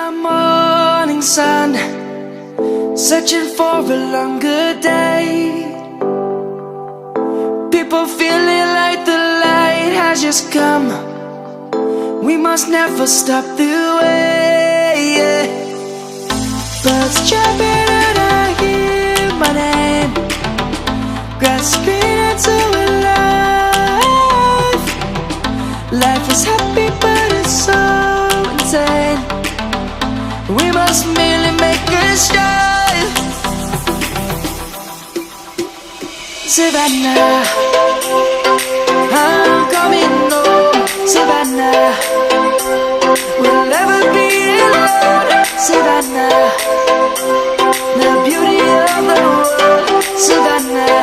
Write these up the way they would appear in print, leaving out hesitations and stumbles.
the morning sun, searching for a longer day. People feeling like the light has just come. We must never stop the way, yeah. Birds chirping and I hear my name, grasping into a life. Life is happy but it's so insane. We must merely make a start. Savannah, I'm coming home. Savannah, we'll never be alone. Savannah, the beauty of the world. Savannah,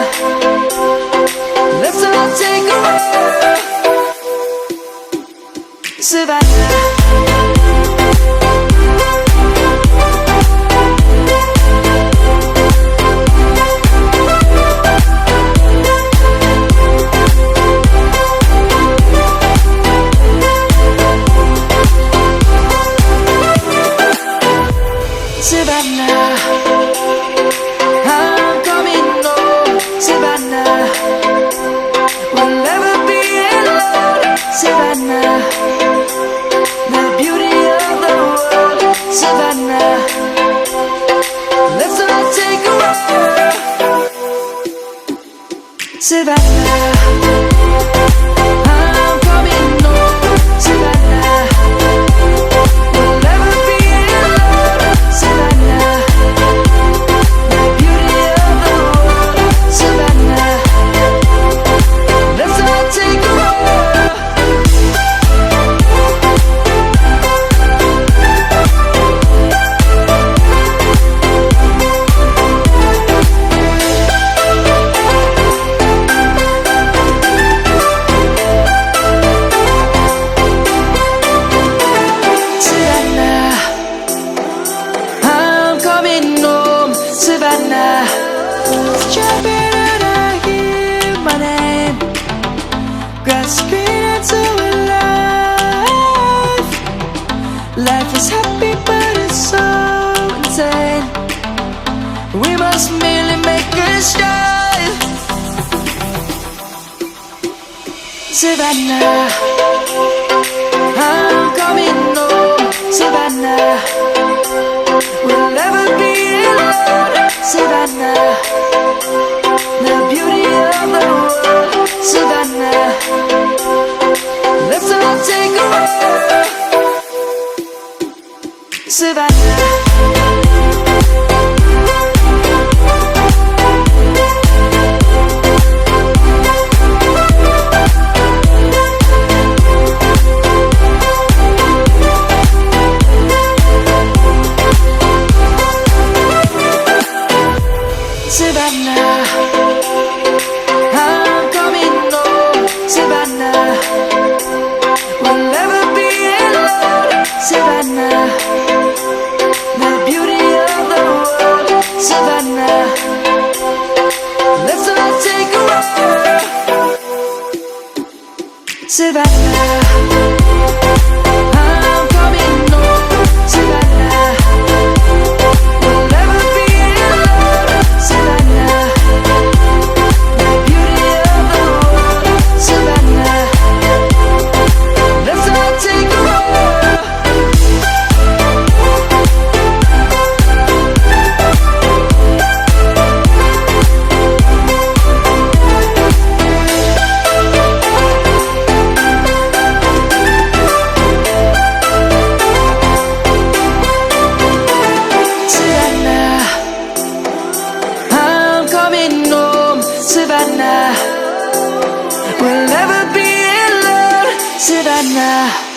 let's all take a walk. Savannah. Savannah, I'm coming home. Savannah, we'll never be alone. Savannah, the beauty of the world. Savannah, let's all take a walk. Savannah, I'm coming home. Savannah, we'll never be alone. Savannah, the beauty of the world. Savannah, let's all take a walk. Savannah, I'm coming home. Savannah, jumping and I hear my name, grasping into a life. Life is happy but it's so insane. We must merely make a start. Savannah, I'm coming home. Savannah, we'll never be alone. Savannah, the beauty of the world. Savannah, let's all take a walk. Savannah. Savannah, I'm coming home. Savannah, we'll never be alone. Savannah, the beauty of the world. Savannah, let's all take a walk. Savannah, I'm coming home. Savannah, we'll never be alone. Savannah, the beauty of the world. Savannah, let's all take a walk. Savannah, I'm coming home. Savannah, we'll never be alone. Savannah.